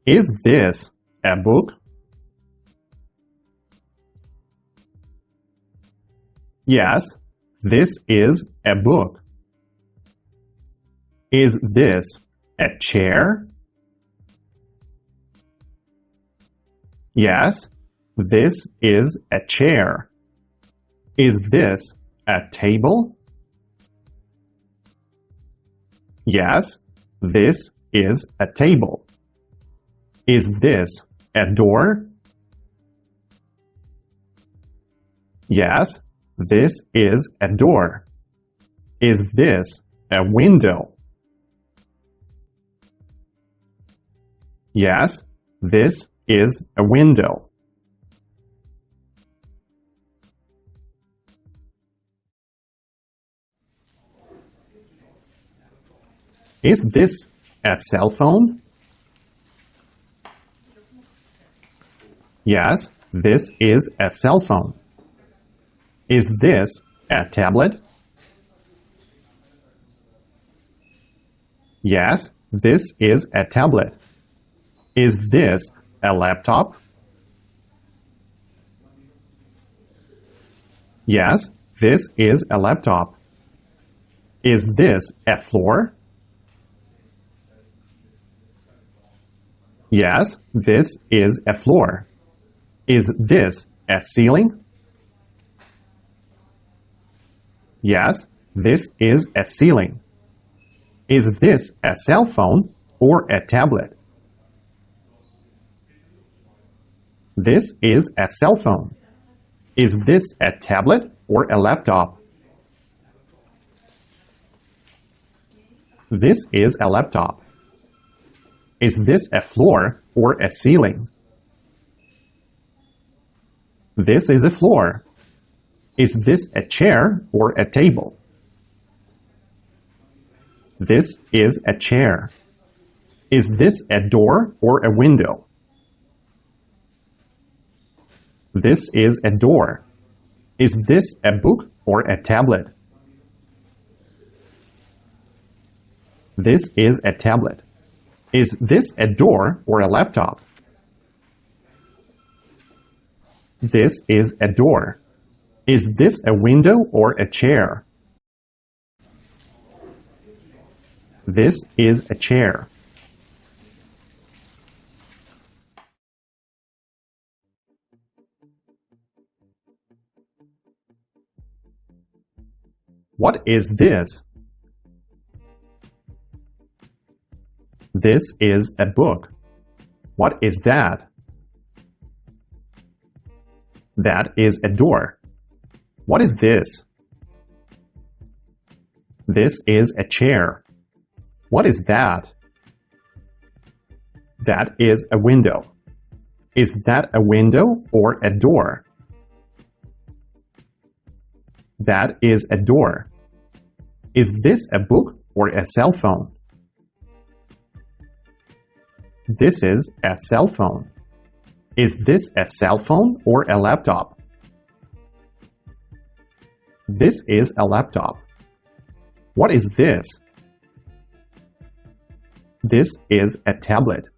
Is this a book? Yes, this is a book. Is this a chair? Yes, this is a chair. Is this a table? Yes, this is a table. Is this a door? Yes, this is a door. Is this a window? Yes, this is a window. Is this a cell phone? Yes, this is a cell phone. Is this a tablet? Yes, this is a tablet. Is this a laptop? Yes, this is a laptop. Is this a floor? Yes, this is a floor. Is this a ceiling? Yes, this is a ceiling. Is this a cell phone or a tablet? This is a cell phone. Is this a tablet or a laptop? This is a laptop. Is this a floor or a ceiling? This is a floor. Is this a chair or a table? This is a chair. Is this a door or a window? This is a door. Is this a book or a tablet? This is a tablet. Is this a door or a laptop? This is a door. Is this a window or a chair? This is a chair. What is this? This is a book. What is that? That is a door. What is this? This is a chair. What is that? That is a window. Is that a window or a door? That is a door. Is this a book or a cell phone? This is a cell phone. Is this a cell phone or a laptop? This is a laptop. What is this? This is a tablet.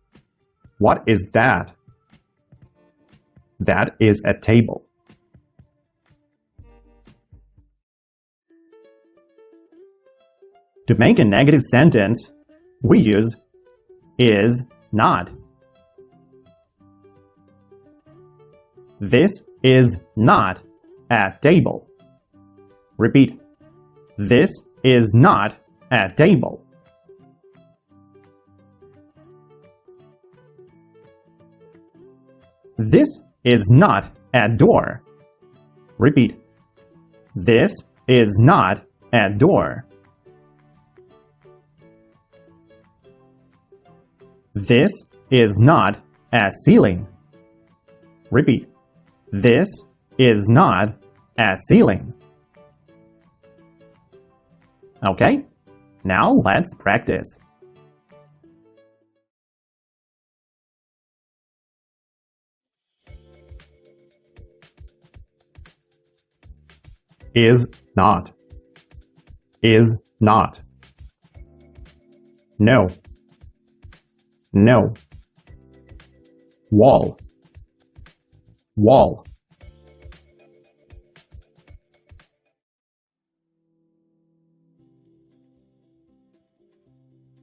What is that? That is a table. To make a negative sentence, we use is not. This is not a table. Repeat. This is not a table. This is not a door. Repeat. This is not a door. This is not a ceiling. Repeat. This is not a ceiling. Okay, now let's practice. Is not. Is not. No. No. Wall. Wall.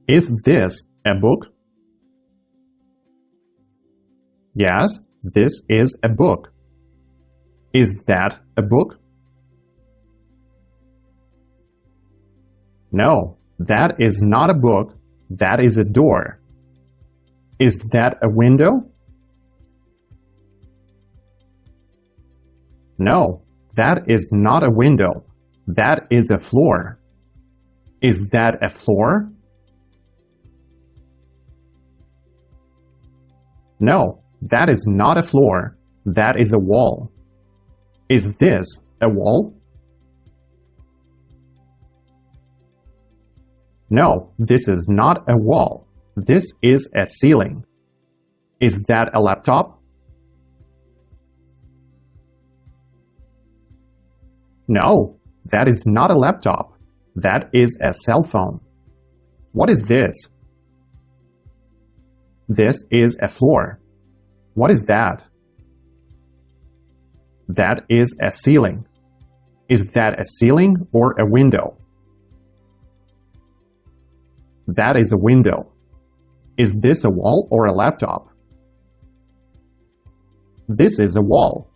Is this a book? Yes, this is a book. Is that a book? No, that is not a book. That is a door. Is that a window? No, that is not a window. That is a floor. Is that a floor? No, that is not a floor. That is a wall. Is this a wall? No, this is not a wall. This is a ceiling. Is that a laptop? No, that is not a laptop. That is a cell phone. What is this? This is a floor. What is that? That is a ceiling. Is that a ceiling or a window? That is a window. Is this a wall or a laptop? This is a wall.